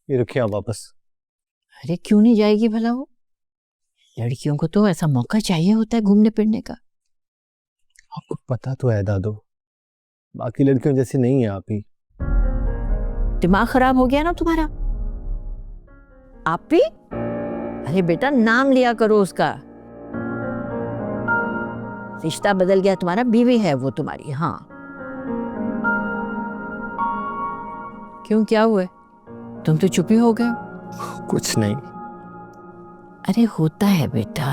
ये रखिए आप वापस। अरे क्यों नहीं जाएगी भला वो? लड़कियों को तो ऐसा मौका चाहिए होता है घूमने फिरने का। आपको पता तो है दादू, बाकी लड़कियों जैसी नहीं है आप ही। दिमाग खराब हो गया ना तुम्हारा? आप भी? अरे बेटा नाम लिया करो उसका। रिश्ता बदल गया तुम्हारा, बीवी है वो तुम्हारी। हाँ क्यों, क्या हुआ? तुम तो चुप ही हो गए। कुछ नहीं। अरे होता है बेटा,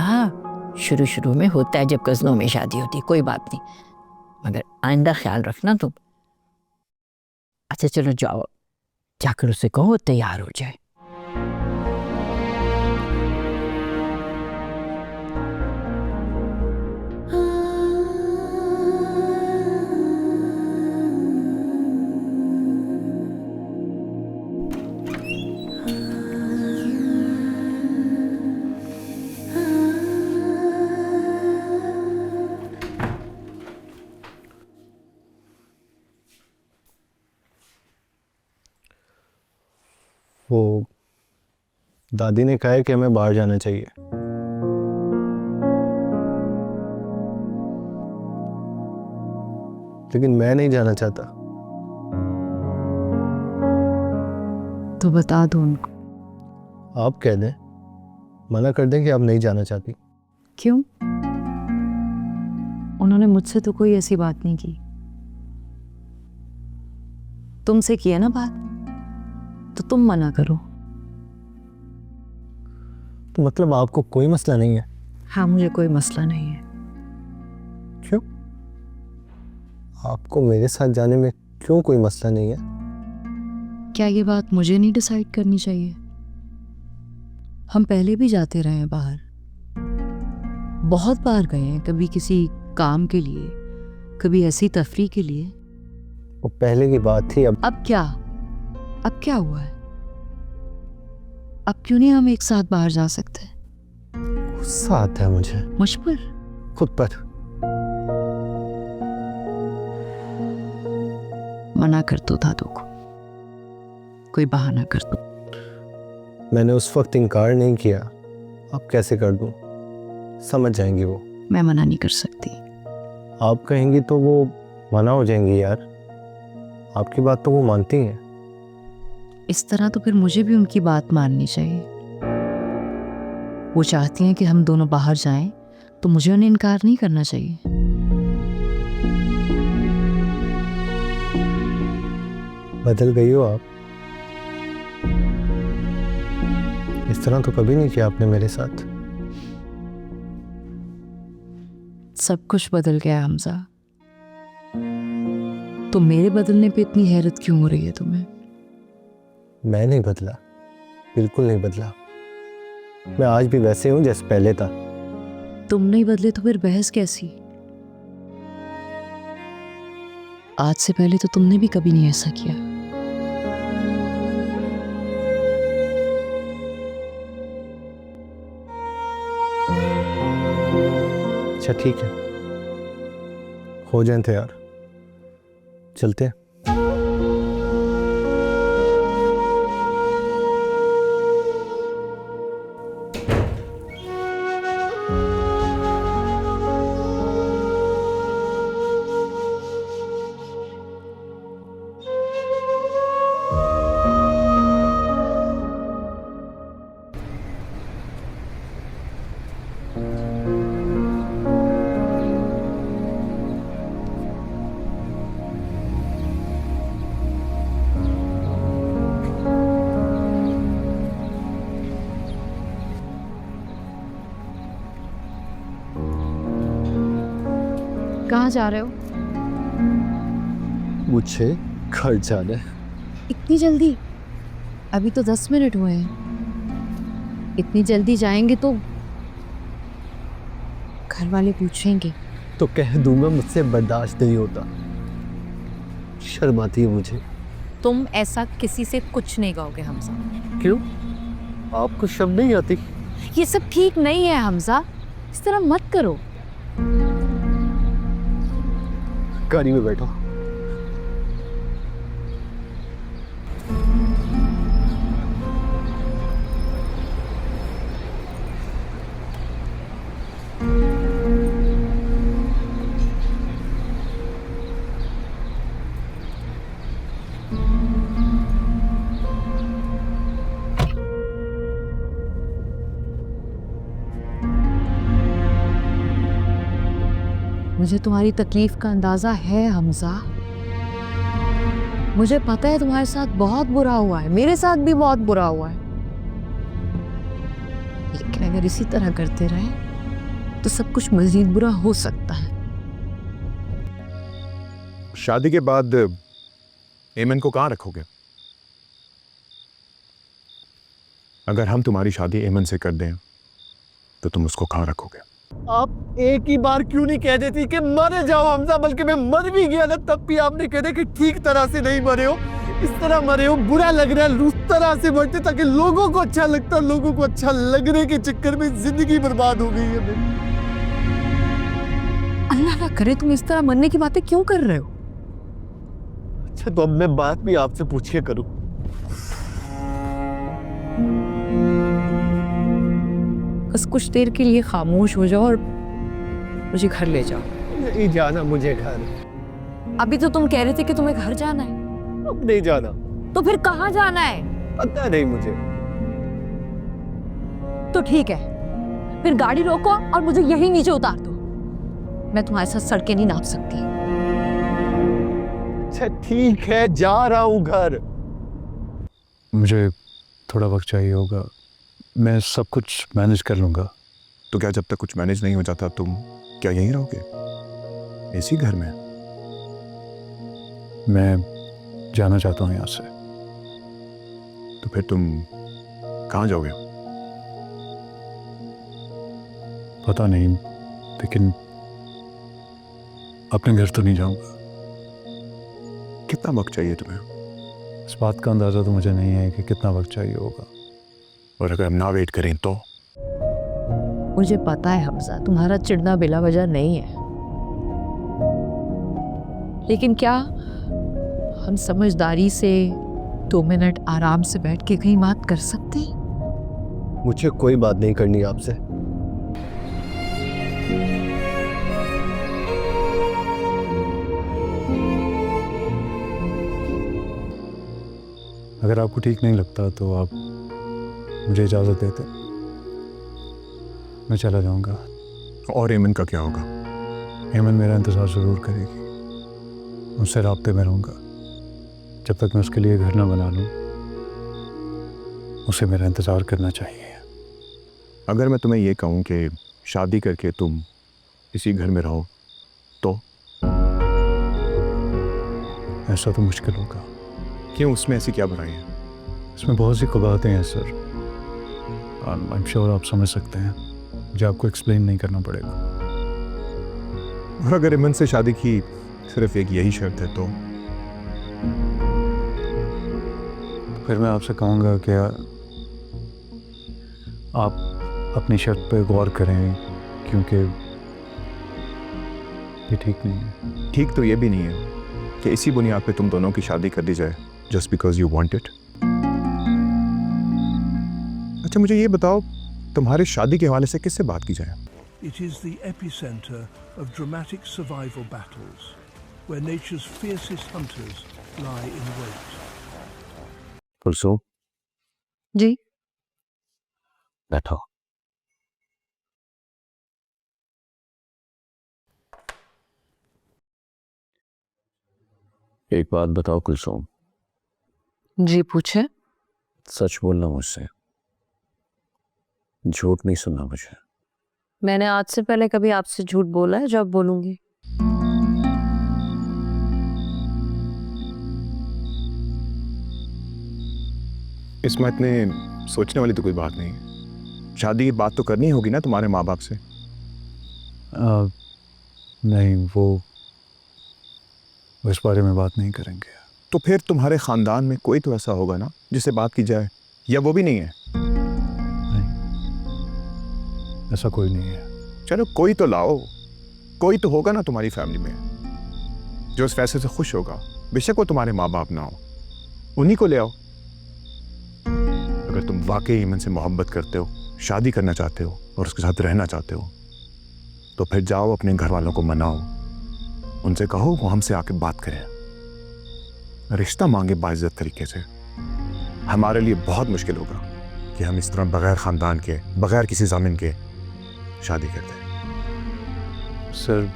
शुरू शुरू में होता है जब कज़नों में शादी होती है, कोई बात नहीं, मगर आइंदा ख्याल रखना तुम। अच्छा चलो जाओ, जाकर उसे कहो तैयार हो जाए। वो दादी ने कहा है कि हमें बाहर जाना चाहिए। लेकिन मैं नहीं जाना चाहता। तो बता दो उनको। आप कह दें, मना कर दें कि आप नहीं जाना चाहती। क्यों? उन्होंने मुझसे तो कोई ऐसी बात नहीं की। तुमसे की है ना बात, तो तुम मना करो। तो मतलब आपको कोई मसला नहीं है? हाँ मुझे कोई मसला नहीं है। क्यों? आपको मेरे साथ जाने में क्यों कोई मसला नहीं है? क्या ये बात मुझे नहीं डिसाइड करनी चाहिए? हम पहले भी जाते रहे हैं बाहर, बहुत बार गए हैं, कभी किसी काम के लिए, कभी ऐसी तफरीह के लिए। वो पहले की बात थी। अब क्या? अब क्या हुआ है? अब क्यों नहीं हम एक साथ बाहर जा सकते? गुस्सा आता है मुझे। मुझ पर? खुद पर। मना कर दो दादू को, कोई बहाना कर दो। मैंने उस वक्त इनकार नहीं किया, अब कैसे कर दूं? समझ जाएंगी वो। मैं मना नहीं कर सकती। आप कहेंगी तो वो मना हो जाएंगी यार, आपकी बात तो वो मानती हैं। इस तरह तो फिर मुझे भी उनकी बात माननी चाहिए। वो चाहती हैं कि हम दोनों बाहर जाएं, तो मुझे उन्हें इनकार नहीं करना चाहिए। बदल गई हो आप। इस तरह तो कभी नहीं किया आपने मेरे साथ। सब कुछ बदल गया है हमजा। तो मेरे बदलने पे इतनी हैरत क्यों हो रही है तुम्हें? मैं नहीं बदला, बिल्कुल नहीं बदला। मैं आज भी वैसे हूं जैसे पहले था। तुम नहीं बदले तो फिर बहस कैसी? आज से पहले तो तुमने भी कभी नहीं ऐसा किया। अच्छा ठीक है, हो जाए तैयार, चलते हैं। कहाँ जा रहे हो? मुझे घर जाना है। इतनी जल्दी? अभी तो 10 मिनट हुए हैं। इतनी जल्दी जाएंगे तो घर वाले पूछेंगे। तो कह दूंगा मुझसे बर्दाश्त नहीं होता, शर्म आती है मुझे। तुम ऐसा किसी से कुछ नहीं कहोगे हमजा। क्यों? आपको शर्म नहीं आती? ये सब ठीक नहीं है हमजा, इस तरह मत करो। गाड़ी में बैठो। मुझे तुम्हारी तकलीफ का अंदाजा है हमजा। मुझे पता है तुम्हारे साथ बहुत बुरा हुआ है, मेरे साथ भी बहुत बुरा हुआ है, लेकिन अगर इसी तरह करते रहे तो सब कुछ मजीद बुरा हो सकता है। शादी के बाद एमन को कहाँ रखोगे? अगर हम तुम्हारी शादी एमन से कर दें तो तुम उसको कहाँ रखोगे? आप एक ही बार क्यों नहीं कह देती कि मर जाओ हमजा, बल्कि मैं मर भी गया ना तब भी आपने कह दिया कि ठीक तरह से नहीं मरे हो, इस तरह मरे हो, बुरा लग रहा है, उस तरह से मरते ताकि लोगों को अच्छा लगता, लोगों को अच्छा लगने के चक्कर में जिंदगी बर्बाद हो गई है मेरी। अल्लाह ना करे तुम इस तरह मरने की बातें क्यों कर रहे हो? अच्छा तो अब मैं बात भी आपसे पूछ के करूं। बस कुछ देर के लिए खामोश हो जाओ और मुझे घर ले जाओ। नहीं जाना मुझे घर, अभी तो तुम कह रहे थे कि तुम्हें घर जाना है। अब नहीं जाना। तो फिर कहाँ जाना है? पता नहीं मुझे। तो ठीक है, फिर गाड़ी रोको और मुझे यहीं नीचे उतार दो। मैं तुम्हारे साथ सड़कें नहीं नाप सकती। अच्छा ठीक है, जा रहा हूँ घर। मुझे थोड़ा वक्त चाहिए होगा, मैं सब कुछ मैनेज कर लूँगा। तो क्या जब तक कुछ मैनेज नहीं हो जाता तुम क्या यहीं रहोगे इसी घर में? मैं जाना चाहता हूँ यहाँ से। तो फिर तुम कहाँ जाओगे? पता नहीं, लेकिन अपने घर तो नहीं जाऊँगा। कितना वक्त चाहिए तुम्हें? इस बात का अंदाज़ा तो मुझे नहीं है कि कितना वक्त चाहिए होगा। और अगर हम ना वेट करें तो? मुझे पता है हमजा, तुम्हारा चिढ़ना बिला वजह नहीं है, लेकिन क्या हम समझदारी से 2 मिनट आराम से बैठ के कहीं बात कर सकते हैं? मुझे कोई बात नहीं करनी आपसे। अगर आपको ठीक नहीं लगता तो आप मुझे इजाज़त देते, मैं चला जाऊँगा। और एमन का क्या होगा? हेमन मेरा इंतज़ार ज़रूर करेगी, उससे राब्ते में रहूँगा जब तक मैं उसके लिए घर ना बना लूँ। उसे मेरा इंतज़ार करना चाहिए। अगर मैं तुम्हें ये कहूँ कि शादी करके तुम इसी घर में रहो तो? ऐसा तो मुश्किल होगा। क्यों, उसमें ऐसी क्या बुराई है? इसमें बहुत सी क़बातें हैं सर, आई एम श्योर आप समझ सकते हैं, मुझे आपको एक्सप्लेन नहीं करना पड़ेगा। और अगर एमन से शादी की सिर्फ एक यही शर्त है तो? फिर मैं आपसे कहूँगा कि आप अपनी शर्त पे गौर करें, क्योंकि ये ठीक नहीं है। ठीक तो ये भी नहीं है कि इसी बुनियाद पे तुम दोनों की शादी कर दी जाए just because you want it. अच्छा मुझे ये बताओ, तुम्हारे शादी के हवाले से किससे बात की जाए? It is the epicenter of dramatic survival battles, where nature's fiercest hunters lie in wait. Kulsum जी बैठो। एक बात बताओ कुलसुम, जी पूछे। सच बोलना मुझसे, झूठ नहीं सुनना मुझे। मैंने आज से पहले कभी आपसे झूठ बोला है? जब बोलूंगी। इसमें इतने सोचने वाली तो कोई बात नहीं है। शादी की बात तो करनी होगी ना तुम्हारे माँ बाप से? नहीं, वो इस बारे में बात नहीं करेंगे। तो फिर तुम्हारे ख़ानदान में कोई तो ऐसा होगा ना जिससे बात की जाए, या वो भी नहीं है? नहीं, ऐसा कोई नहीं है। चलो कोई तो लाओ, कोई तो होगा ना तुम्हारी फैमिली में जो इस फैसले से खुश होगा, बेशक वो तुम्हारे माँ बाप ना हो, उन्हीं को ले आओ। अगर तुम वाकई ईमन से मोहब्बत करते हो, शादी करना चाहते हो और उसके साथ रहना चाहते हो, तो फिर जाओ अपने घर वालों को मनाओ, उनसे कहो वो हमसे आके बात करें, रिश्ता मांगे बाइज्जत तरीके से। हमारे लिए बहुत मुश्किल होगा कि हम इस तरह बगैर ख़ानदान के, बगैर किसी ज़मीन के शादी करते हैं। सर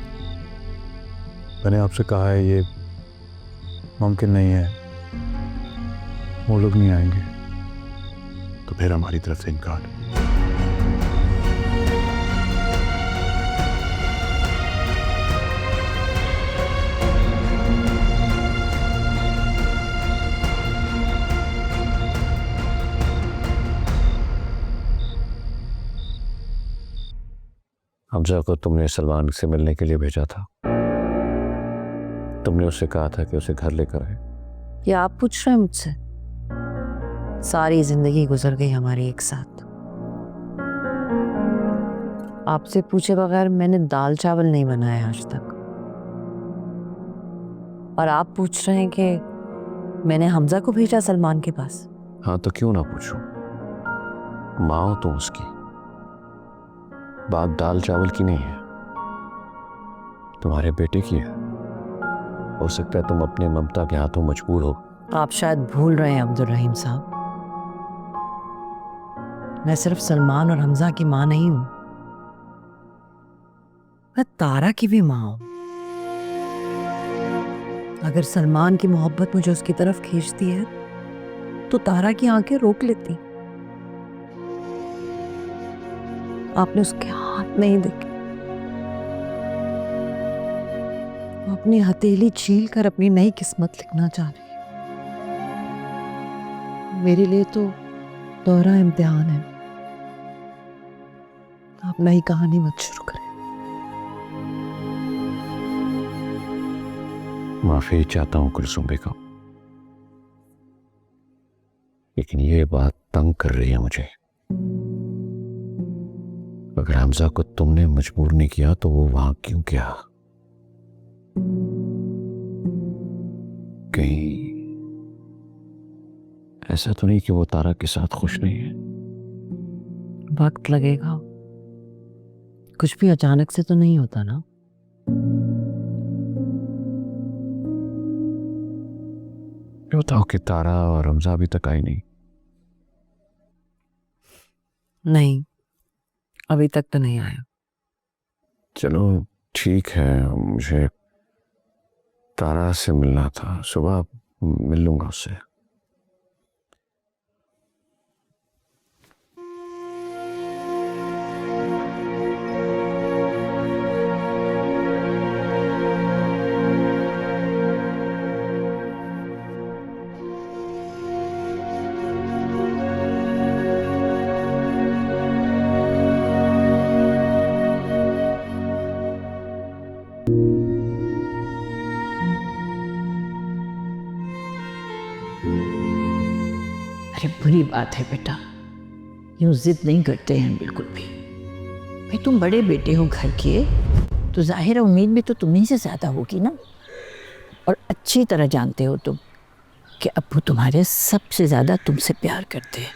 मैंने आपसे कहा है ये मुमकिन नहीं है, वो लोग नहीं आएंगे। तो फिर हमारी तरफ से इनकार। हमजा को तुमने सलमान से मिलने के लिए भेजा था। तुमने उससे कहा था कि उसे घर लेकर आए। ये आप पूछ रहे हैं मुझसे? सारी जिंदगी गुजर गई हमारी एक साथ। आपसे पूछे बगैर मैंने दाल चावल नहीं बनाया आज तक। और आप पूछ रहे हैं कि मैंने हमजा को भेजा सलमान के पास? हाँ तो क्यों ना पूछूं, माँ हो तुम उसकी। बात दाल चावल की नहीं है, तुम्हारे बेटे की है। हो सकता है तुम अपने ममता के हाथों मजबूर हो। आप शायद भूल रहे हैं अब्दुल रहीम साहब, मैं सिर्फ सलमान और हमजा की माँ नहीं हूं, मैं तारा की भी माँ हूं। अगर सलमान की मोहब्बत मुझे उसकी तरफ खींचती है तो तारा की आंखें रोक लेती। आपने उसके हाथ नहीं देखे, वो अपनी हथेली छील कर अपनी नई किस्मत लिखना चाह रही है। मेरे लिए तो दोहरा इम्तिहान है। आप नई कहानी मत शुरू करें। माफी चाहता हूं कुलसुम बेगम, लेकिन ये बात तंग कर रही है मुझे। अगर हमजा को तुमने मजबूर नहीं किया तो वो वहां क्यों गया? कहीं ऐसा तो नहीं कि वो तारा के साथ खुश नहीं है? वक्त लगेगा, कुछ भी अचानक से तो नहीं होता ना। बताओ कि तारा और हमजा अभी तक आई नहीं? नहीं, अभी तक तो नहीं आया। चलो ठीक है, मुझे तारा से मिलना था, सुबह मिल लूंगा उससे। अरे बुरी बात है बेटा, यूं जिद नहीं करते हैं बिल्कुल भी। भाई तुम बड़े बेटे हो घर के, तो जाहिर है उम्मीद भी तो तुम्हीं से ज़्यादा होगी ना। और अच्छी तरह जानते हो तुम कि अब्बू तुम्हारे सबसे ज़्यादा तुमसे प्यार करते हैं।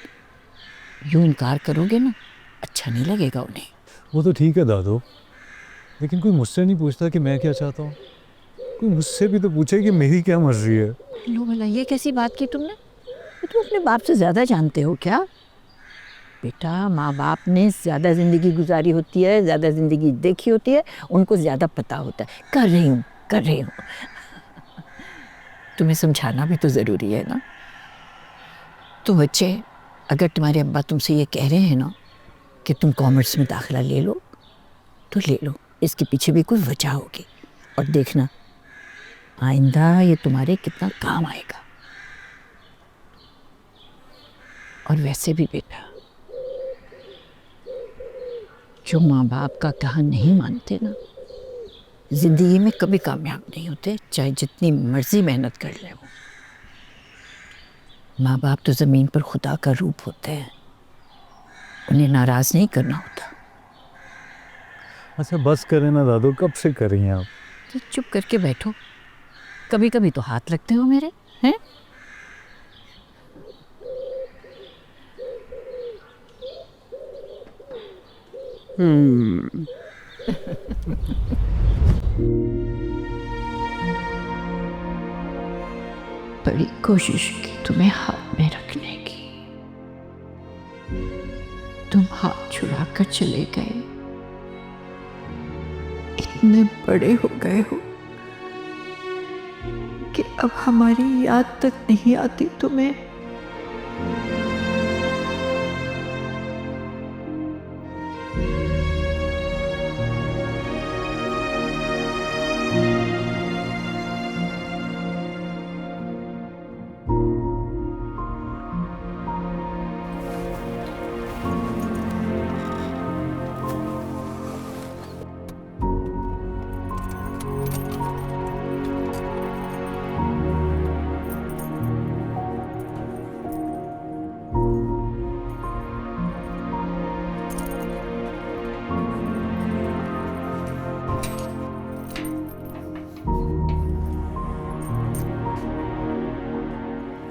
यूं इनकार करोगे ना, अच्छा नहीं लगेगा उन्हें। वो तो ठीक है दादू, लेकिन कोई मुझसे नहीं पूछता कि मैं क्या चाहता हूँ। कोई मुझसे भी तो पूछे कि मेरी क्या मर्जी है। लो भला, ये कैसी बात की तुमने? तुम अपने बाप से ज़्यादा जानते हो क्या? बेटा, माँ बाप ने ज़्यादा ज़िंदगी गुजारी होती है, ज़्यादा ज़िंदगी देखी होती है, उनको ज़्यादा पता होता है। कर रही हूँ तुम्हें समझाना भी तो ज़रूरी है ना। तो बच्चे, अगर तुम्हारे अब्बा तुमसे ये कह रहे हैं ना कि तुम कॉमर्स में दाखिला ले लो, तो ले लो। इसके पीछे भी कोई वजह होगी। और देखना आइंदा ये तुम्हारे कितना काम आएगा। और वैसे भी बेटा, जो माँ बाप का कहा नहीं मानते ना, जिंदगी में कभी कामयाब नहीं होते, चाहे जितनी मर्जी मेहनत कर ले वो। माँ बाप तो ज़मीन पर खुदा का रूप होते हैं, उन्हें नाराज़ नहीं करना होता। अच्छा बस करें ना दादू, कब से कर रही हैं आप? तो चुप करके बैठो, कभी कभी तो हाथ लगते हो मेरे, हैं? बड़ी कोशिश की तुम्हें हाथ में रखने की, तुम हाथ छुड़ा कर चले गए। इतने बड़े हो गए हो, अब हमारी याद तक नहीं आती तुम्हें?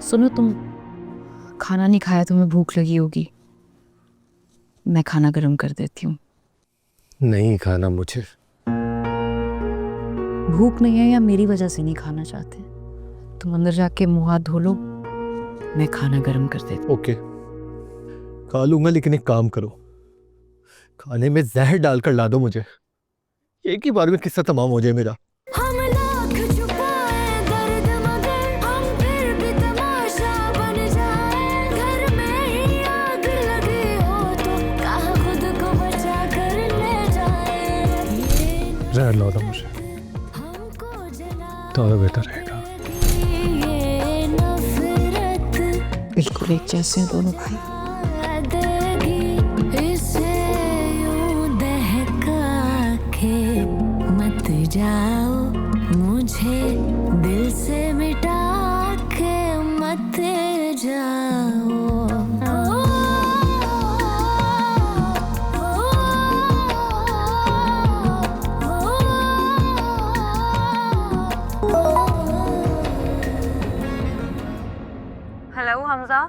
सुनो, तुम खाना नहीं खाया, तुम्हें भूख लगी होगी। मैं खाना गर्म कर देती हूँ। नहीं खाना मुझे। भूख नहीं है या मेरी वजह से नहीं खाना चाहते? तुम अंदर जाके मुंह हाथ धो लो, मैं खाना गर्म कर देती ओके, खा लूंगा, लेकिन एक काम करो, खाने में जहर डालकर ला दो मुझे। एक ही बार में किस्सा तमाम हो जाए मेरा। जहर ला दो मुझे तो बेहतर रहेगा। बिल्कुल एक जैसे हैं दोनों भाई। मत जाओ मुझे दिल से मिटा के, मत जाओ। हेलो हमजा,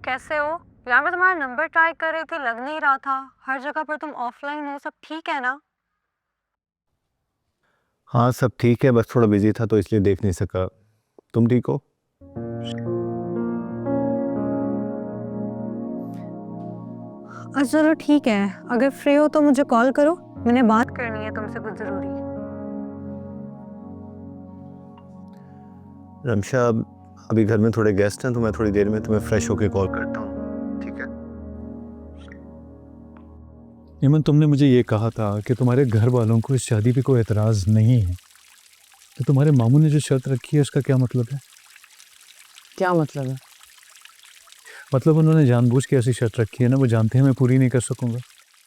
कैसे हो यार? मैं तुम्हारा नंबर ट्राई कर रही थी, लग नहीं रहा था। हर जगह पर तुम ऑफलाइन हो, सब ठीक है ना? हाँ सब ठीक है, बस थोड़ा बिजी था तो इसलिए देख नहीं सका। तुम ठीक हो? चलो ठीक है, अगर फ्री हो तो मुझे कॉल करो, मैंने बात करनी है तुमसे कुछ जरूरी। रमशा, अभी घर में थोड़े गेस्ट हैं तो मैं थोड़ी देर में तुम्हें फ्रेश होके कॉल करता हूँ, ठीक है? ईमन, तुमने मुझे ये कहा था कि तुम्हारे घर वालों को इस शादी पे कोई एतराज़ नहीं है, तो तुम्हारे मामू ने जो शर्त रखी है उसका क्या मतलब है? क्या मतलब है? मतलब उन्होंने जानबूझ के ऐसी शर्त रखी है ना, वो जानते हैं मैं पूरी नहीं कर सकूंगा।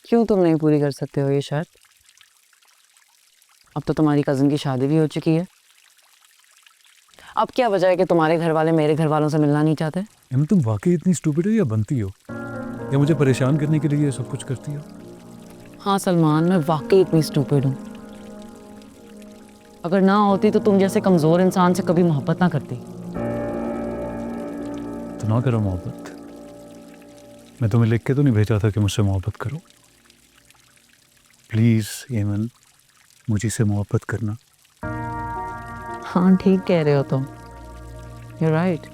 क्यों तुम नहीं पूरी कर सकते हो ये शर्त? अब तो तुम्हारी कज़न की शादी भी हो चुकी है। अब क्या वजह है कि तुम्हारे घर वाले मेरे घर वालों से मिलना नहीं चाहते? ईमन, तुम वाकई इतनी स्टूपिड हो या बनती हो, या मुझे परेशान करने के लिए ये सब कुछ करती हो? हाँ सलमान, मैं वाकई इतनी स्टूपिड हूँ। अगर ना होती तो तुम जैसे कमज़ोर इंसान से कभी मोहब्बत ना करती। तो ना करो मोहब्बत। मैं तुम्हें लिख के तो नहीं भेजा था कि मुझसे मोहब्बत करो। प्लीज़ ईमन, मुझे से मोहब्बत करना। हाँ ठीक कह रहे हो तुम। You're right.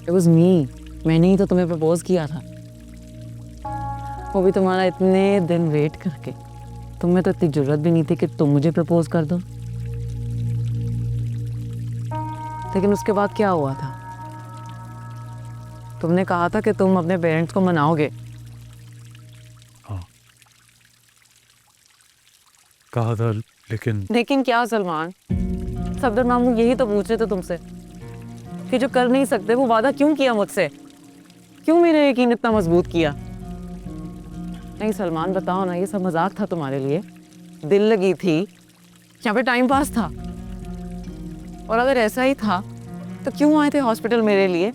It was me. मैंने ही तो तुम्हें प्रपोज किया था, वो भी तुम्हारा इतने दिन वेट करके। तुम में तो इतनी जरूरत भी नहीं थी कि तुम मुझे प्रपोज कर दो। लेकिन उसके बाद क्या हुआ था? तुमने कहा था कि तुम अपने पेरेंट्स को मनाओगे। हाँ कहा था, लेकिन क्या सलमान? सफदर मामू यही तो पूछ रहे थे तुमसे कि जो कर नहीं सकते वो वादा क्यों किया मुझसे? क्यों मेरा यकीन इतना मजबूत किया? नहीं सलमान, बताओ ना, ये सब मजाक था तुम्हारे लिए? दिल लगी थी या फिर टाइम पास था? और अगर ऐसा ही था तो क्यों आए थे हॉस्पिटल मेरे लिए?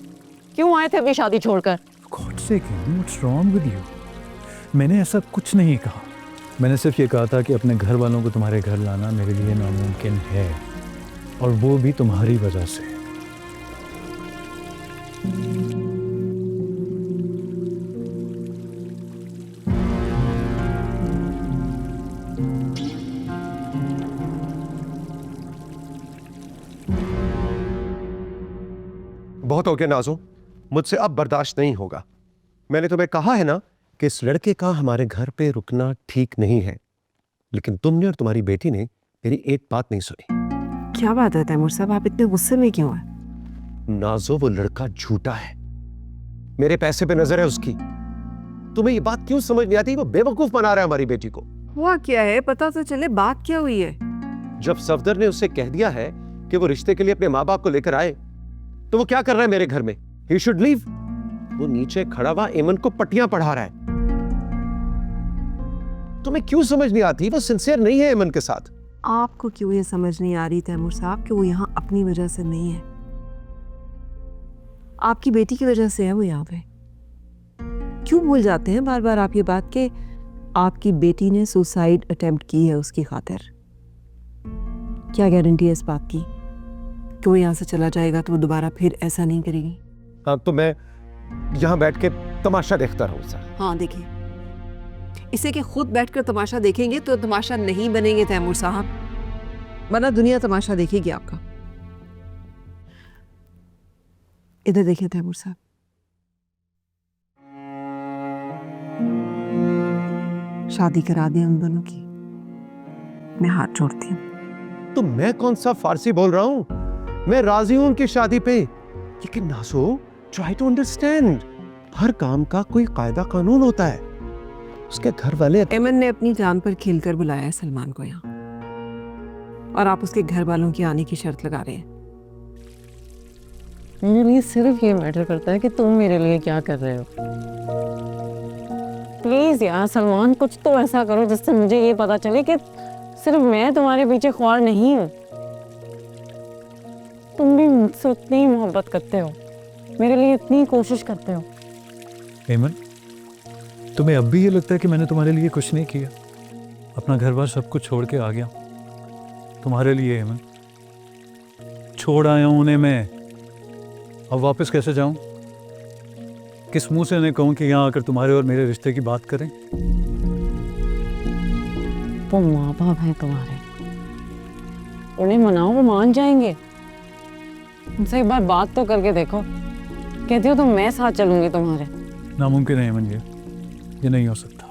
क्यों आए थे अपनी शादी छोड़कर? God sake, what's wrong with you? मैंने ऐसा कुछ नहीं कहा। मैंने सिर्फ ये कहा था कि अपने घर वालों को तुम्हारे घर लाना मेरे लिए नामुमकिन है, और वो भी तुम्हारी वजह से। बहुत हो गया नाज़ो, मुझसे अब बर्दाश्त नहीं होगा। मैंने तुम्हें कहा है ना कि इस लड़के का हमारे घर पे रुकना ठीक नहीं है, लेकिन तुमने और तुम्हारी बेटी ने मेरी एक बात नहीं सुनी। क्या बात है तैमूर साहब, आप इतने गुस्से में क्यों हैं? नाजो वो लड़का झूठा है, मेरे पैसे पे नजर है उसकी। तुम्हें ये बात क्यों समझ नहीं आती? वो बेवकूफ बना रहा है हमारी बेटी को। हुआ क्या है, पता तो चले, बात क्या हुई है? जब सफदर ने उसे कह दिया है कि वो रिश्ते के लिए अपने माँ बाप को लेकर आए, तो वो क्या कर रहा है मेरे घर में? He should leave. वो नीचे खड़ा हुआ एमन को पट्टियां पढ़ा रहा है। तुम्हें क्यों समझ नहीं आती? वो सिंसियर नहीं है एमन के साथ। आपको क्यों ये समझ नहीं आ रही तैमूर साहब कि वो यहाँ अपनी वजह से नहीं है, आपकी बेटी की वजह से है वो यहाँ पे। क्यों भूल जाते हैं बार बार आप ये बात कि आपकी बेटी ने सुसाइड अटेम्प्ट की है उसकी खातिर? क्या गारंटी है इस बात की कि वो यहाँ से चला जाएगा तो वो दोबारा फिर ऐसा नहीं करेगी? हाँ, तो मैं यहाँ बैठ के तमाशा देखता रहूँ सर? हाँ देखिए, इसे कि खुद बैठकर तमाशा देखेंगे तो तमाशा नहीं बनेंगे तैमूर साहब, वरना दुनिया तमाशा देखेगी आपका। इधर देखिए तैमूर साहब, शादी करा दें उन दोनों की, मैं हाथ जोड़ती हूँ। तो मैं कौन सा फारसी बोल रहा हूँ? मैं राजी हूं उनकी शादी पे, लेकिन नासो ट्राई टू अंडरस्टैंड, हर काम का कोई कायदा कानून होता है। उसके घर वाले एमन ने अपनी जान पर खेलकर बुलाया है सलमान को यहाँ, और आप उसके घर वालों की आने की शर्त लगा रहे हैं। मेरे लिए सिर्फ ये मैटर करता है कि तुम मेरे लिए क्या कर रहे हो। प्लीज यार सलमान, कुछ तो ऐसा करो जिससे मुझे ये पता चले कि सिर्फ मैं तुम्हारे पीछे ख्वार नहीं हूँ, तुम भी मुझसे उतनी ही मोहब्बत करते हो, मेरे लिए इतनी कोशिश करते हो। एमन, तुम्हें अब भी ये लगता है कि मैंने तुम्हारे लिए कुछ नहीं किया? अपना घर बार सब कुछ छोड़ के आ गया तुम्हारे लिए। एमन, छोड़ आया हूं उन्हें मैं, अब वापस कैसे जाऊं? किस मुंह से उन्हें कहूं कि यहाँ आकर तुम्हारे और मेरे रिश्ते की बात करें? वो माँ बाप हैं तुम्हारे, उन्हें मनाओ, वो मान जाएंगे। उनसे एक बार बात तो करके देखो। कहती हो तो मैं साथ चलूंगी तुम्हारे। नामुमकिन है एमन, ये नहीं हो सकता।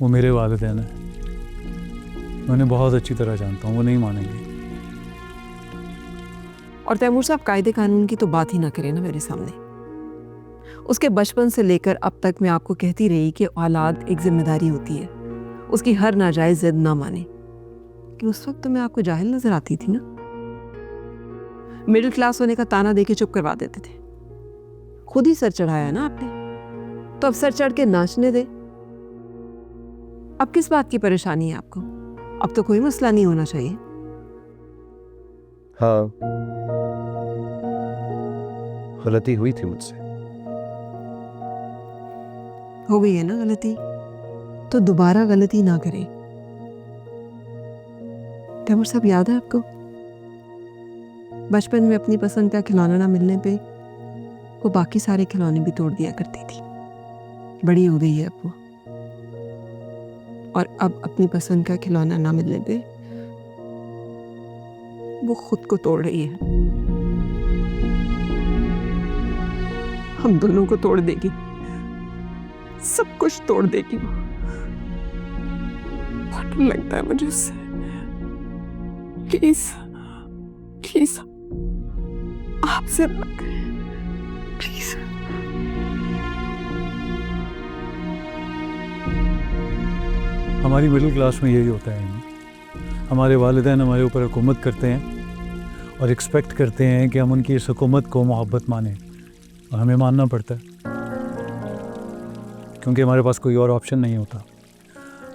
वो मेरे वालिदैन हैं, मैं उन्हें बहुत अच्छी तरह जानता हूँ, वो नहीं मानेंगे। और तैमूर साहब, कायदे कानून की तो बात ही ना करें ना मेरे सामने। उसके बचपन से लेकर अब तक मैं आपको कहती रही कि औलाद एक जिम्मेदारी होती है, उसकी हर नाजायज जिद ना माने। कि उस वक्त तो मैं आपको जाहिल नजर आती थी ना, मिडिल क्लास होने का ताना देके चुप करवा देते थे। खुद ही सर चढ़ाया ना आपने, तो अब सर चढ़ के नाचने दे। अब किस बात की परेशानी है आपको? अब तो कोई मसला नहीं होना चाहिए। हाँ, गलती हुई थी मुझसे। हो गई है ना गलती, तो दोबारा गलती ना करें। तैमूर साहब, याद है आपको बचपन में अपनी पसंद का खिलौना ना मिलने पे वो बाकी सारे खिलौने भी तोड़ दिया करती थी? बड़ी हो गई है अब वो, और अब अपनी पसंद का खिलौना ना मिलने पे वो खुद को तोड़ रही है। हम दोनों को तोड़ देगी, सब कुछ तोड़ देगी वो। बहुत डर लगता है मुझे उससे। प्लीज प्लीज आपसे प्लीज। हमारी मिडिल क्लास में यही होता है। हमारे वालिदैन हमारे ऊपर हुकूमत करते हैं और एक्सपेक्ट करते हैं कि हम उनकी इस हुकूमत को मोहब्बत मानें, और हमें मानना पड़ता है क्योंकि हमारे पास कोई और ऑप्शन नहीं होता।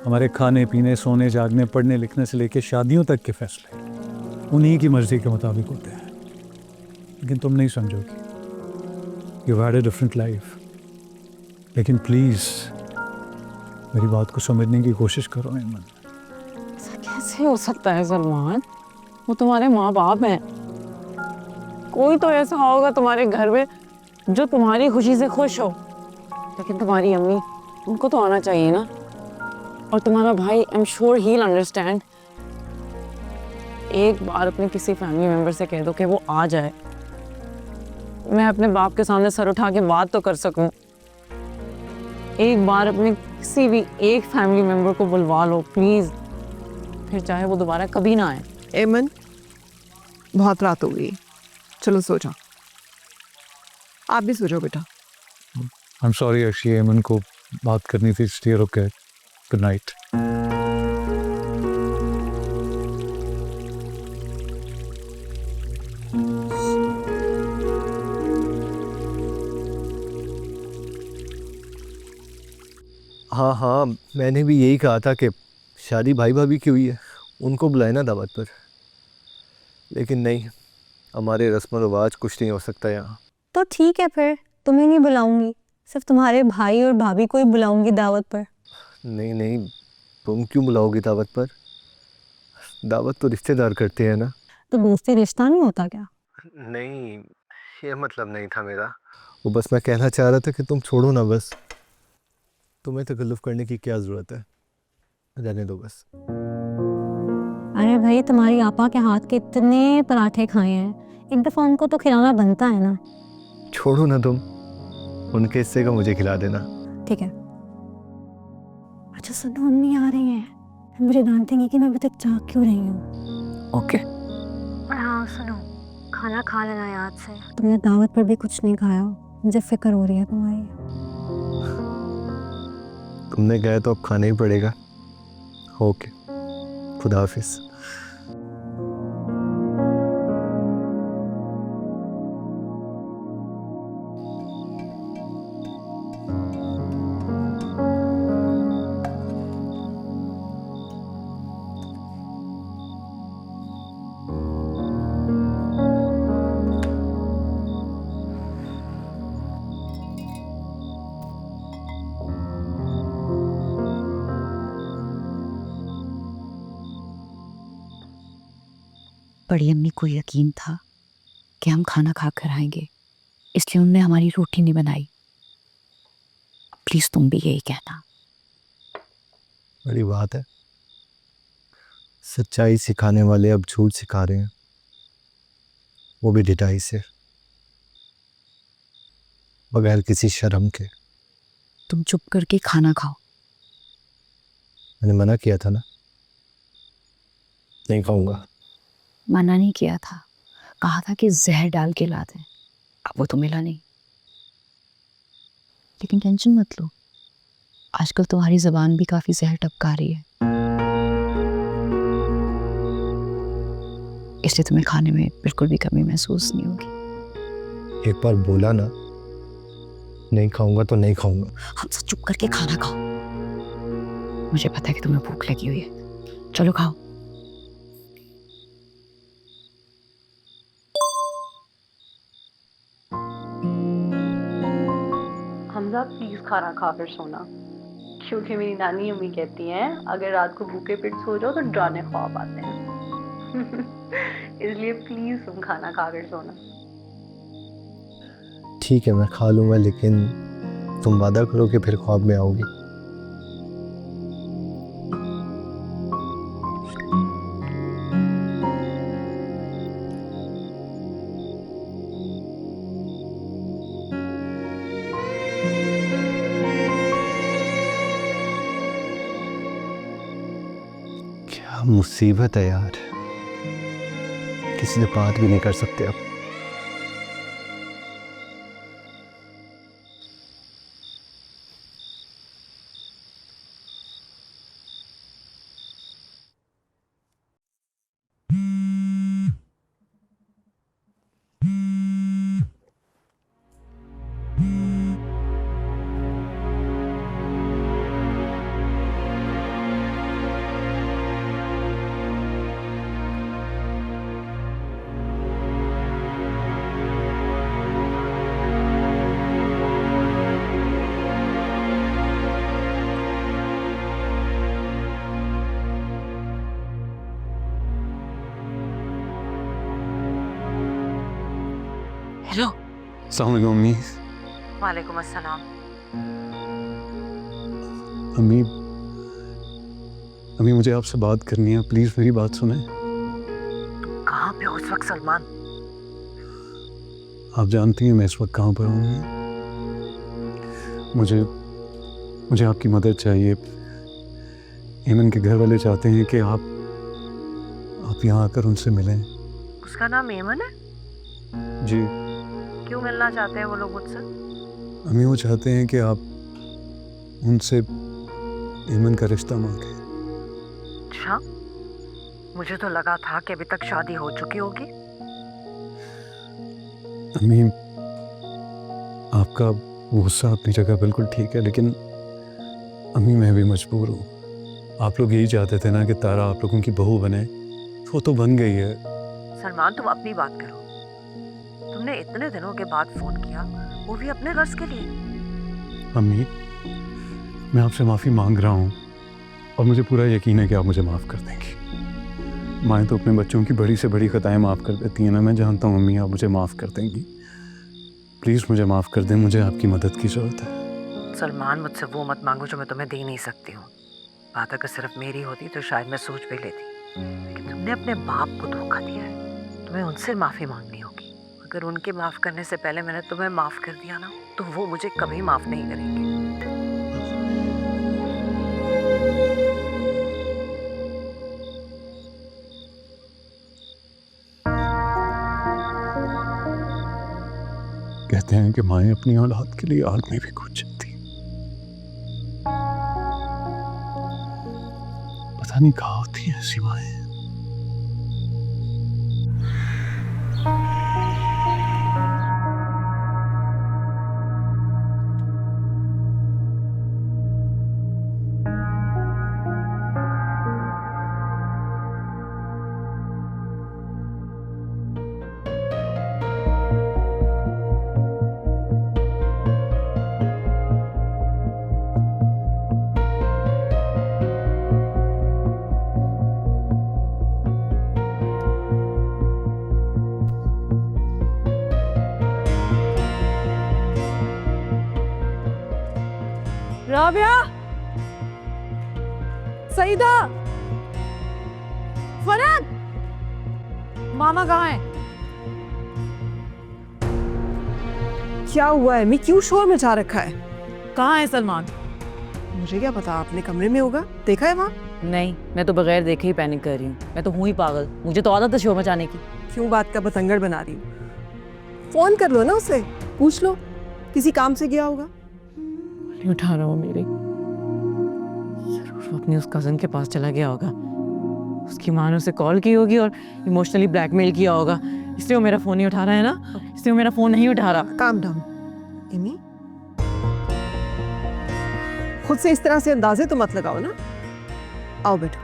हमारे खाने पीने, सोने, जागने, पढ़ने लिखने से लेकर शादियों तक के फैसले उन्हीं की मर्ज़ी के मुताबिक होते हैं। लेकिन तुम नहीं समझोगी, you had a different life. लेकिन प्लीज़ मेरी बात को समझने की कोशिश करो एमन। ऐसा कैसे हो सकता है सलमान? वो तुम्हारे माँ बाप हैं, कोई तो ऐसा होगा तुम्हारे घर में जो तुम्हारी खुशी से खुश हो। लेकिन तुम्हारी अम्मी, उनको तो आना चाहिए ना। और तुम्हारा भाई, I am sure he will understand. एक बार अपने किसी फैमिली मेंबर से कह दो कि वो आ जाए, मैं अपने बाप के सामने सर उठा के बात तो कर सकूं। एक बार अपने किसी भी एक फैमिली मेंबर को बुलवा लो प्लीज, फिर चाहे वो दोबारा कभी ना आए। एमन, बहुत रात हो गई, चलो सो जाओ। आप भी सो जाओ बेटा। आई एम सॉरी अर्शी, एमन को बात करनी थी इसलिए रुक गए। Good night. हाँ हाँ, मैंने भी यही कहा था कि शादी भाई भाभी की हुई है, उनको बुलाए ना दावत पर, लेकिन नहीं, हमारे रस्म रिवाज कुछ नहीं हो सकता यहाँ। तो ठीक है फिर, तुम्हें नहीं बुलाऊंगी, सिर्फ तुम्हारे भाई और भाभी को ही बुलाऊंगी दावत पर। नहीं नहीं, तुम क्यों बुलाओगी दावत पर? दावत तो रिश्तेदार करते हैं ना। तो दोस्ती रिश्ता नहीं होता क्या? नहीं, ये मतलब नहीं था मेरा। वो बस मैं कहना चाह रहा था कि तुम छोड़ो ना बस, तुम्हें तकल्लुफ़ करने की क्या ज़रूरत है, रहने दो बस। अरे भाई, तुम्हारी आपा के हाथ के इतने पराठे खाए हैं, एक दफ़ा उनको तो खिलाना बनता है ना। छोड़ो ना तुम, उनके हिस्से का मुझे खिला देना। ठीक है। अच्छा सुनो, अम्मी आ रही हैं, मुझे डांटेंगी कि मैं अभी तक जाग क्यों रही हूँ। ओके। और हाँ सुनो, खाना खा लेना याद से। तुमने दावत पर भी कुछ नहीं खाया, मुझे फिक्र हो रही है तुम्हारी। तुमने कहा तो अब खाना ही पड़ेगा। ओके, खुदा हाफिज़। बड़ी अम्मी को यकीन था कि हम खाना खा कर आएंगे, इसलिए उनने हमारी रोटी नहीं बनाई। प्लीज तुम भी यही कहना। बड़ी बात है, सच्चाई सिखाने वाले अब झूठ सिखा रहे हैं, वो भी ढिठाई से, बगैर किसी शर्म के। तुम चुप करके खाना खाओ। मैंने मना किया था ना, नहीं खाऊंगा। मना नहीं किया था, कहा था कि जहर डाल के ला दें, अब वो तो मिला नहीं। लेकिन टेंशन मत लो, आजकल तुम्हारी जबान भी काफी जहर टपका रही है, इसलिए तुम्हें खाने में बिल्कुल भी कमी महसूस नहीं होगी। एक बार बोला ना, नहीं खाऊंगा तो नहीं खाऊंगा। हमसे चुप करके खाना खाओ, मुझे पता है कि तुम्हें भूख लगी हुई है। चलो खाओ। हमजा प्लीज खाना खा कर सोना, क्योंकि मेरी नानी अम्मी कहती हैं अगर रात को भूखे पेट सो जाओ तो डराने ख्वाब आते हैं। इसलिए प्लीज तुम खाना खा कर सोना। ठीक है, मैं खा लूंगा, लेकिन तुम वादा करो कि फिर ख्वाब में आओगी। क्या मुसीबत है यार, किसी से बात भी नहीं कर सकते अब। हेलो। अस्सलाम वालेकुम अम्मी। वालेकुम अस्सलाम। अम्मी, अम्मी मुझे आपसे बात करनी है, प्लीज मेरी बात सुने। कहाँ पे हो उस वक्त सलमान? आप जानती हैं मैं इस वक्त कहाँ पर हूँ। मुझे आपकी मदद चाहिए। हेमन के घर वाले चाहते हैं कि आप यहाँ आकर उनसे मिलें। उसका नाम एमन है? जी क्यों मिलना चाहते हैं वो लोग मुझसे? अम्मी वो चाहते हैं कि आप उनसे ईमन का रिश्ता मांगे। अच्छा, मुझे तो लगा था कि अभी तक शादी हो चुकी होगी। अम्मी आपका गुस्सा अपनी जगह बिल्कुल ठीक है, लेकिन अम्मी मैं भी मजबूर हूँ। आप लोग यही चाहते थे ना कि तारा आप लोगों की बहू बने, वो तो बन गई है। सलमान तुम अपनी बात करो। तुमने इतने दिनों के बाद फोन किया, वो भी अपने गर्ज के लिए। अम्मी मैं आपसे माफ़ी मांग रहा हूँ और मुझे पूरा यकीन है कि आप मुझे माफ़ कर देंगी। माएँ तो अपने बच्चों की बड़ी से बड़ी खताएं माफ़ कर देती हैं ना। मैं जानता हूँ अम्मी आप मुझे माफ़ कर देंगी। प्लीज़ मुझे माफ़ कर दें, मुझे आपकी मदद की ज़रूरत है। सलमान मुझसे वो मत मांगो जो मैं तुम्हें दे नहीं सकती हूँ। बात अगर सिर्फ मेरी होती तो शायद मैं सोच भी लेती, लेकिन तुमने अपने बाप को धोखा दिया है। तुम्हें उनसे माफ़ी मांगनी होगी। अगर उनके माफ़ करने से पहले मैंने तुम्हें माफ़ कर दिया ना, तो वो मुझे कभी माफ़ नहीं करेंगे। कहते हैं कि माएँ अपनी औलाद के लिए आग में भी कूद जाती। पता नहीं कहाँ होती है ऐसी माएँ। राबिया, सईदा, फरहत, मामा कहाँ है? क्या हुआ है? मैं क्यों शोर मचा रखा है? कहाँ है सलमान? मुझे क्या पता, आपने कमरे में होगा, देखा है वहाँ? नहीं, मैं तो बगैर देखे ही पैनिक कर रही हूँ। मैं तो हूँ ही पागल, मुझे तो आदत है शोर मचाने की। क्यों बात का बतंगड़ बना रही हूँ? फोन कर लो ना उसे, पूछ लो, किसी काम से गया होगा। नहीं उठा रहा हूँ मेरी। जरूर वो अपनी उस कजन के पास चला गया होगा। उसकी माँ ने उसे कॉल की होगी और इमोशनली ब्लैकमेल किया होगा, इसलिए वो मेरा फोन नहीं उठा रहा है ना। इसलिए वो मेरा फोन नहीं उठा रहा। काम डाउन एमी, खुद से इस तरह से अंदाजे तो मत लगाओ ना। आओ बैठो।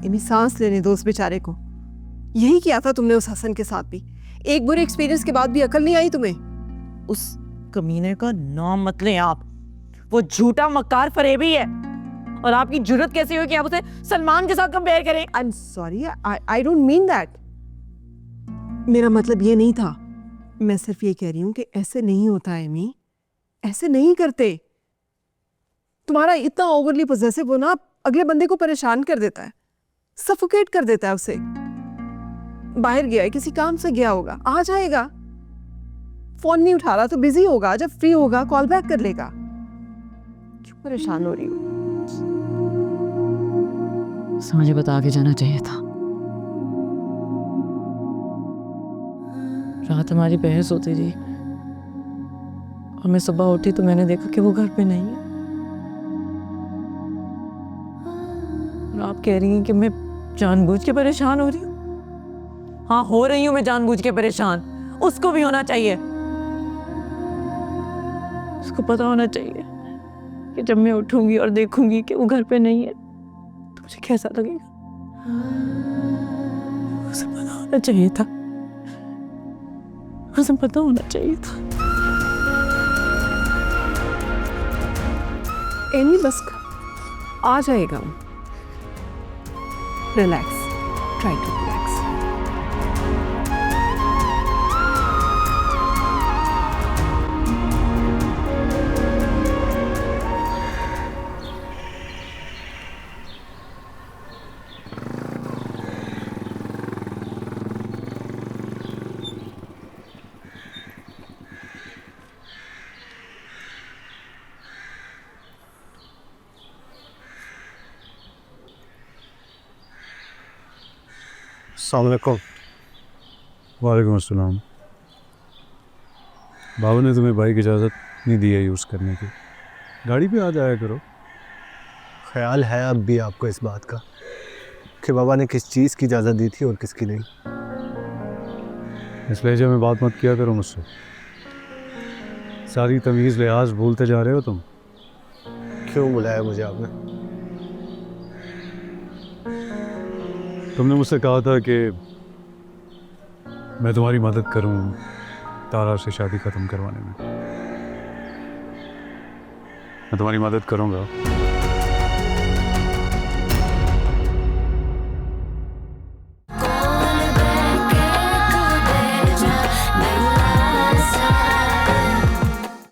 एमी सांस लेने दो उस बेचारे को। यही किया था तुमने उस हसन के साथ भी। एक बुरे एक्सपीरियंस के बाद भी अकल नहीं आई तुम्हें? उस कमीने का नाम मत लें आप। वो झूठा मक्कार फरेबी है और आपकी जुर्रत कैसी हुई कि आप उसे सलमान के साथ कंपेयर करें? I am sorry, I don't mean that. मेरा मतलब ये नहीं था। मैं सिर्फ ये कह रही हूँ कि ऐसे नहीं होता है एमी, ऐसे नहीं करते। तुम्हारा इतना ओवरली पोजेसिव होना अगले बंदे को परेशान कर देता है, सफोकेट कर देता है उसे। बाहर गया है, किसी काम से गया होगा, आ जाएगा। फोन नहीं उठा रहा तो बिजी होगा, जब फ्री होगा कॉल बैक कर लेगा। क्यों परेशान हो रही हो? मुझे बता के जाना चाहिए था। रात हमारी बहस होती थी और मैं सुबह उठी तो मैंने देखा कि वो घर पे नहीं है। और आप कह रही हैं कि मैं जानबूझ के परेशान हो रही हूँ। हाँ, हो रही हूँ मैं जानबूझ के परेशान। उसको भी होना चाहिए। उसको पता होना चाहिए कि जब मैं उठूंगी और देखूंगी कि वो घर पे नहीं है तो मुझे कैसा लगेगा। उसे पता होना चाहिए था। उसे पता होना चाहिए था। एमी बस आ जाएगा। Relax, try to relax. अस्सलाम वालेकुम। वालेकुम अस्सलाम। बाबा ने तुम्हें बाइक इजाज़त नहीं दी है यूज़ करने की, गाड़ी पे आ जाया करो। ख्याल है अब भी आपको इस बात का कि बाबा ने किस चीज़ की इजाज़त दी थी और किसकी नहीं? इस लहजे में बात मत किया करो मुझसे, सारी तमीज़ लिहाज भूलते जा रहे हो तुम। क्यों बुलाया मुझे आपने? तुमने मुझसे कहा था कि मैं तुम्हारी मदद करूं तारा से शादी ख़त्म करवाने में। मैं तुम्हारी मदद करूंगा।